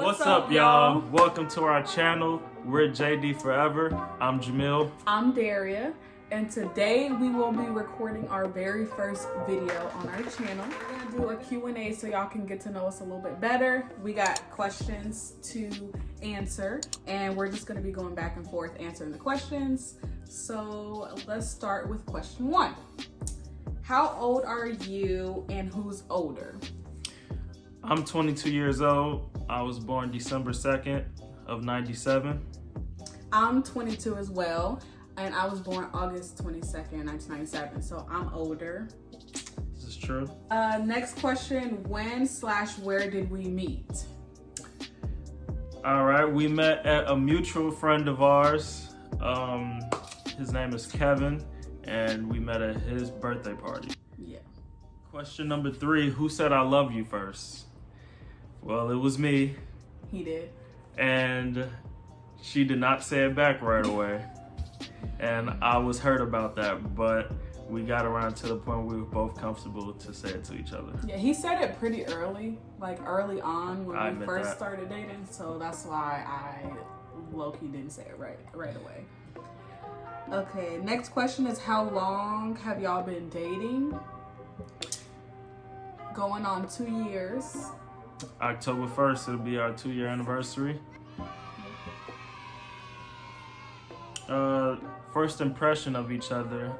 What's up, y'all? Welcome to our channel. We're JD Forever. I'm Jamil. I'm Daria. And today we will be recording our very first video on our channel. We're gonna do a Q&A so y'all can get to know us a little bit better. We got questions to answer and we're just gonna be going back and forth answering the questions. So let's start with question 1. How old are you and who's older? I'm 22 years old. I was born December 2nd of 97. I'm 22 as well. And I was born August 22nd, 1997, so I'm older. This is true. Next question, when/where did we meet? All right, we met at a mutual friend of ours. His name is Kevin, and we met at his birthday party. Yeah. Question number 3, who said I love you first? Well, it was me. He did. And she did not say it back right away. And I was hurt about that, but we got around to the point where we were both comfortable to say it to each other. Yeah, he said it pretty early, like early on when we first started dating, so that's why I low-key didn't say it right away. Okay, next question is how long have y'all been dating? Going on 2 years. October 1st, it'll be our 2-year anniversary. First impression of each other.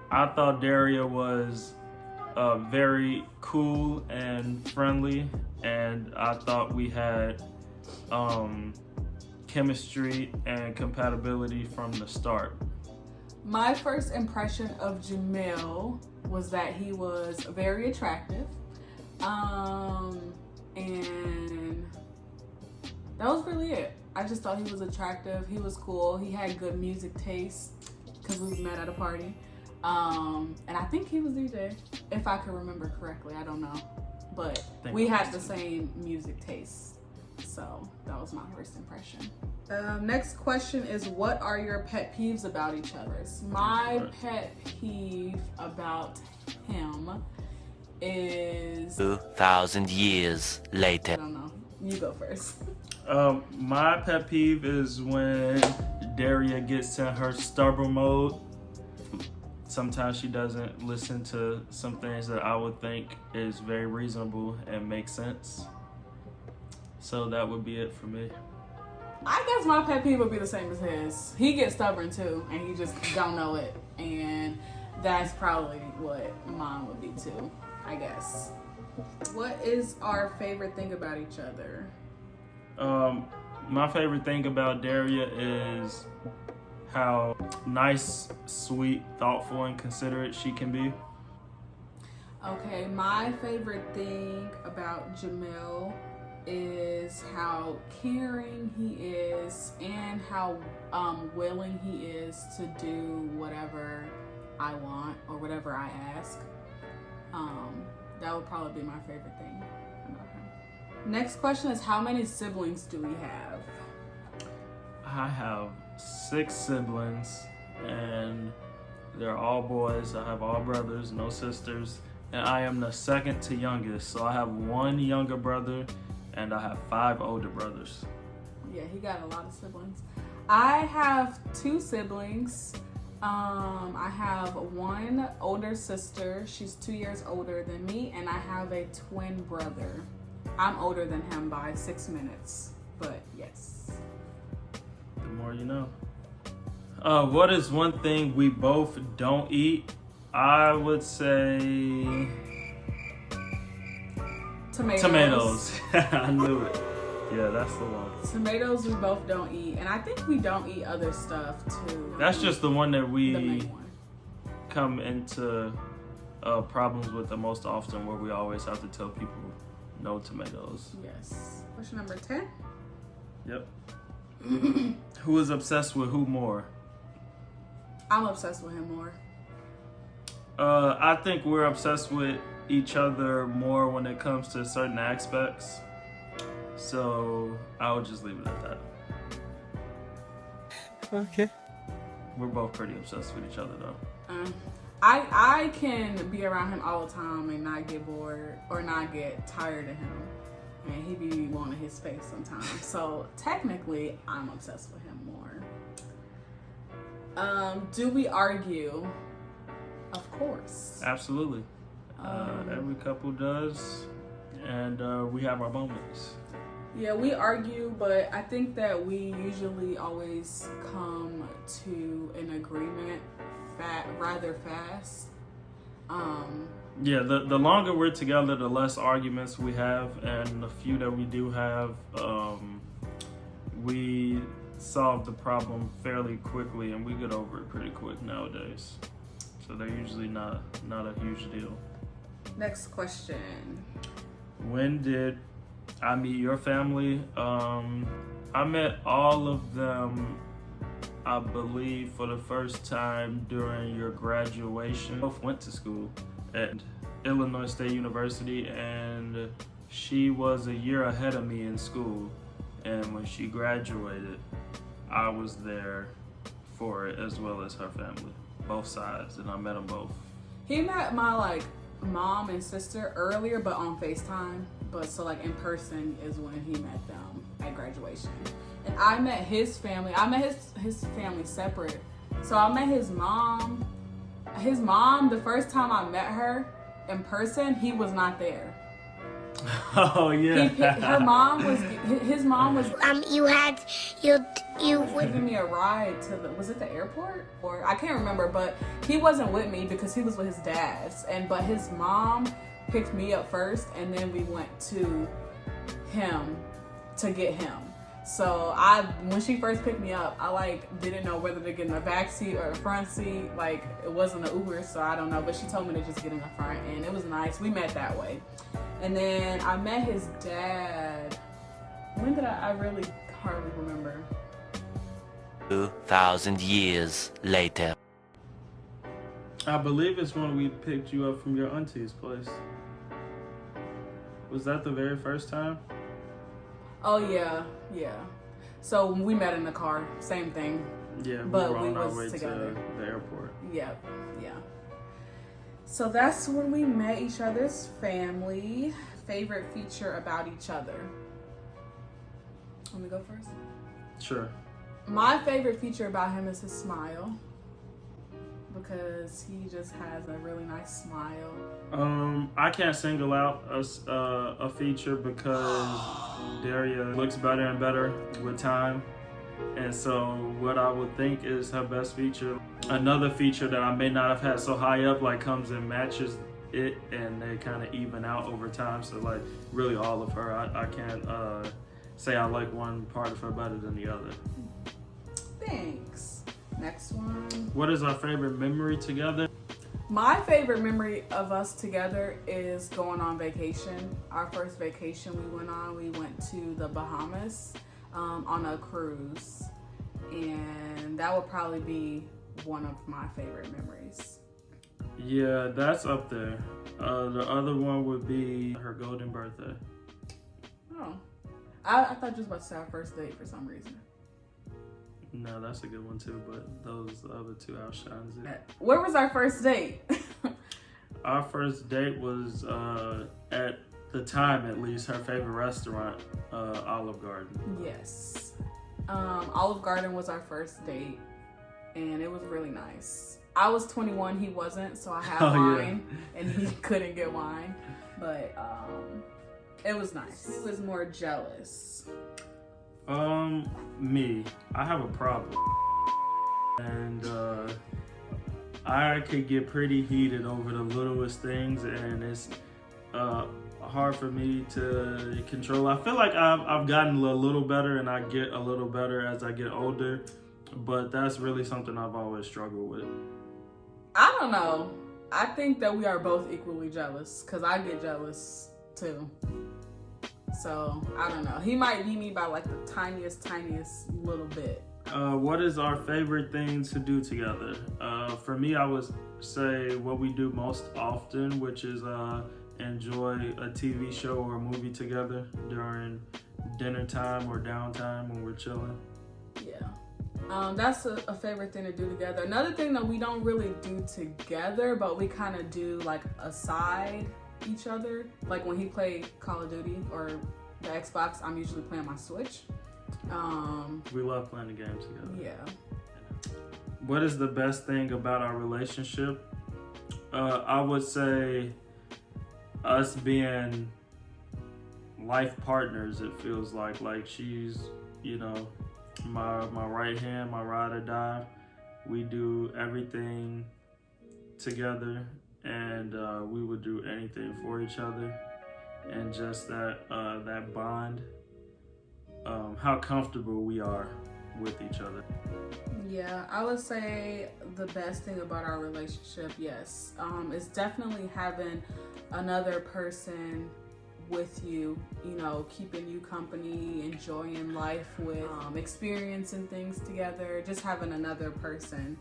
I thought Daria was very cool and friendly, and I thought we had chemistry and compatibility from the start. My first impression of Jamil was that he was very attractive, and that was really it. I just thought he was attractive. He was cool. He had good music taste because we met at a party. And I think he was DJ, if I can remember correctly. I don't know. But we had the same music taste. So that was my first impression. Next question is, what are your pet peeves about each other? My pet peeve about him is... 2,000 years later. I don't know. You go first. My pet peeve is when Daria gets in her stubborn mode. Sometimes she doesn't listen to some things that I would think is very reasonable and make sense. So that would be it for me. I guess my pet peeve would be the same as his. He gets stubborn too, and he just don't know it. And that's probably what mine would be too, I guess. What is our favorite thing about each other? My favorite thing about Daria is how nice, sweet, thoughtful, and considerate she can be. Okay, my favorite thing about Jamil is how caring he is and how willing he is to do whatever I want or whatever I ask. That would probably be my favorite thing about him. Next question is, how many siblings do we have? I have 6 siblings, and they're all boys. I have all brothers, no sisters, and I am the second to youngest. So I have 1 younger brother, and I have 5 older brothers. Yeah, he got a lot of siblings. I have 2 siblings. I have 1 older sister. She's 2 years older than me, and I have a twin brother. I'm older than him by 6 minutes, but yes. The more you know. What is one thing we both don't eat? I would say... Tomatoes. I knew it. Yeah, that's the one. Tomatoes we both don't eat, and I think we don't eat other stuff too. That's just the one that the we main one. come into problems with the most often, where we always have to tell people no tomatoes. Yes. Question number 10. Yep. Who is obsessed with who more? I'm obsessed with him more. I think we're obsessed with each other more when it comes to certain aspects. So I would just leave it at that. Okay. We're both pretty obsessed with each other though. I can be around him all the time and not get bored or not get tired of him. and he be wanting his face sometimes. So technically, I'm obsessed with him more. Do we argue? Of course. Absolutely. Every couple does, and we have our moments. Yeah, we argue, but I think that we usually always come to an agreement rather fast. Yeah, the longer we're together, the less arguments we have, and the few that we do have, we solve the problem fairly quickly, and we get over it pretty quick nowadays. So they're usually not a huge deal. Next question. When did I meet your family? I met all of them, I believe, for the first time during your graduation. Both went to school at Illinois State University, and she was a year ahead of me in school. And when she graduated, I was there for it, as well as her family, both sides, and I met them both. He met my mom and sister earlier, but on FaceTime. But so in person is when he met them at graduation. And I met his family. I met his family separate. So I met his mom. His mom, the first time I met her in person, he was not there. Oh yeah. His mom was you giving me a ride to was it the airport? Or I can't remember, but he wasn't with me because he was with his dad's. But his mom picked me up first, and then we went to him to get him. So when she first picked me up, I didn't know whether to get in the back seat or the front seat. It wasn't an Uber, so I don't know. But she told me to just get in the front, and it was nice. We met that way. And then I met his dad. When did I really hardly remember. 2,000 years later. I believe it's when we picked you up from your auntie's place. Was that the very first time? Oh yeah. So we met in the car, same thing. Yeah, but were on our was way together. to the airport. Yeah. So that's when we met each other's family. Favorite feature about each other. Want me to go first? Sure. My favorite feature about him is his smile, because he just has a really nice smile. I can't single out a feature because Daria looks better and better with time. And so what I would think is her best feature. Another feature that I may not have had so high up comes and matches it, and they kind of even out over time. So really all of her. I can't say I like one part of her better than the other. Thanks. Next one. What is our favorite memory together? My favorite memory of us together is going on vacation. Our first vacation we went to the Bahamas on a cruise. And that would probably be one of my favorite memories. Yeah, that's up there. The other one would be her golden birthday. Oh. I thought you was about to say our first date for some reason. No, that's a good one too, but those other two outshines it. Where was our first date? Our first date was at the time, at least, her favorite restaurant, Olive Garden. Yes. Olive Garden was our first date, and it was really nice. I was 21, he wasn't, so I had wine, and he couldn't get wine, but it was nice. He was more jealous. Me. I have a problem. And I could get pretty heated over the littlest things, and it's hard for me to control. I feel like I've gotten a little better, and I get a little better as I get older, but that's really something I've always struggled with. I don't know. I think that we are both equally jealous, because I get jealous too. So, I don't know. He might beat me by the tiniest little bit. What is our favorite thing to do together? For me, I would say what we do most often, which is enjoy a TV show or a movie together during dinner time or downtime when we're chilling. Yeah. That's a favorite thing to do together. Another thing that we don't really do together, but we kind of do aside each other, when he played Call of Duty or the Xbox, I'm usually playing my Switch. We love playing the games together. Yeah. What is the best thing about our relationship? I would say us being life partners. It feels like she's, you know, my right hand, my ride or die. We do everything together, and we would do anything for each other. And just that bond, how comfortable we are with each other. Yeah, I would say the best thing about our relationship, yes, is definitely having another person with you, you know, keeping you company, enjoying life with, experiencing things together, just having another person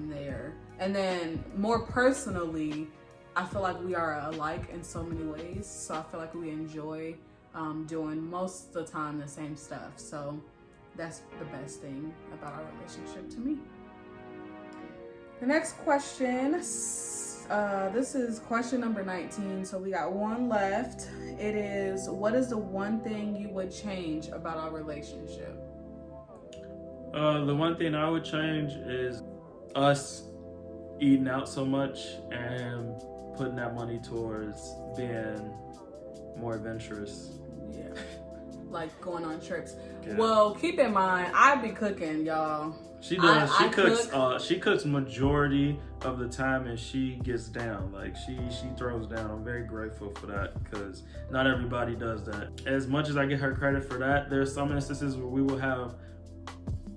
there. And then more personally, I feel like we are alike in so many ways, so I feel like we enjoy doing most of the time the same stuff. So that's the best thing about our relationship to me. The next question, this is question number 19, so we got one left. It is, what is the one thing you would change about our relationship? The one thing I would change is us eating out so much and putting that money towards being more adventurous. Yeah, like going on trips. Yeah. Well, keep in mind, I be cooking, y'all. She does. I cooks. cook. She cooks majority of the time, and she gets down. Like she throws down. I'm very grateful for that because not everybody does that. As much as I get her credit for that, there's some instances where we will have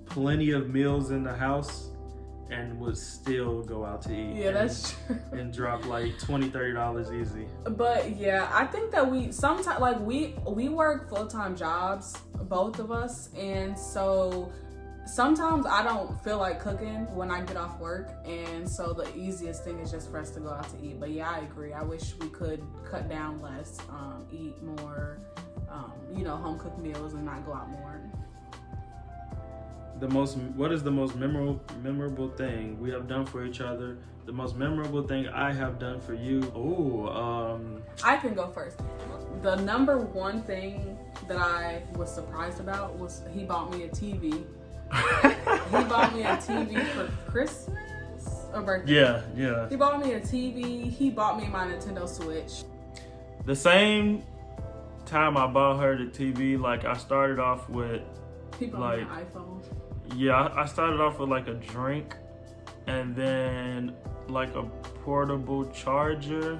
plenty of meals in the house and would still go out to eat. Yeah, that's true. And drop like $20-$30 easy. But yeah, I think that we sometimes, like, we work full-time jobs, both of us, and so sometimes I don't feel like cooking when I get off work, and so the easiest thing is just for us to go out to eat. But yeah, I agree. I wish we could cut down less, eat more, you know, home cooked meals and not go out more. What is the most memorable thing we have done for each other? The most memorable thing I have done for you. I can go first. The number one thing that I was surprised about was he bought me a TV. He bought me a TV for Christmas or birthday. Yeah. He bought me a TV. He bought me my Nintendo Switch. The same time I bought her the TV, like I started off with, He bought me an iPhone. Yeah, I started off with like a drink and then like a portable charger,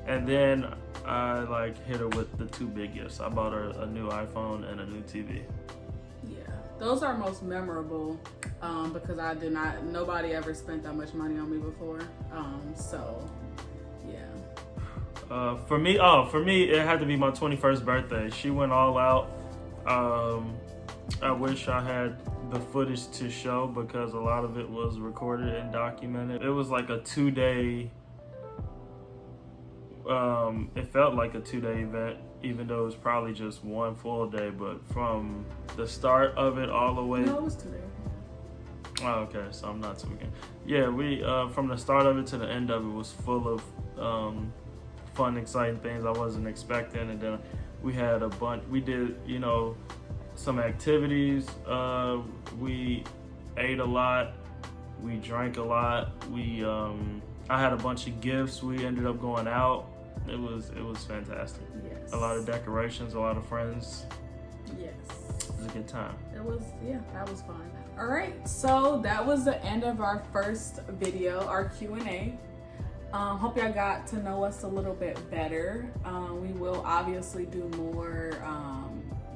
and then I like hit her with the two big gifts. I bought her a new iPhone and a new TV. Yeah, those are most memorable because nobody ever spent that much money on me before. So yeah. For me, it had to be my 21st birthday. She went all out. I wish I had the footage to show because a lot of it was recorded and documented. It was like a 2-day, it felt like a 2-day event, even though it was probably just one full day, but from the start of it all the way. No, it was 2 days. Oh, okay, so I'm not tweaking. Yeah, we, from the start of it to the end of it was full of fun, exciting things I wasn't expecting, and then we had we did, you know, some activities. We ate a lot. We drank a lot. I had a bunch of gifts. We ended up going out. It was fantastic. Yes. A lot of decorations, a lot of friends. Yes. It was a good time. That was fun. All right, so that was the end of our first video, our Q&A. Hope y'all got to know us a little bit better. We will obviously do more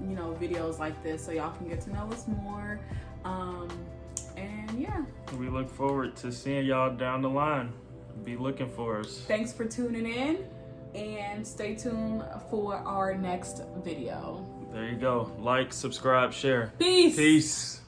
you know, videos like this so y'all can get to know us more. And yeah. We look forward to seeing y'all down the line. Be looking for us. Thanks for tuning in, and stay tuned for our next video. There you go. Like, subscribe, share. Peace. Peace.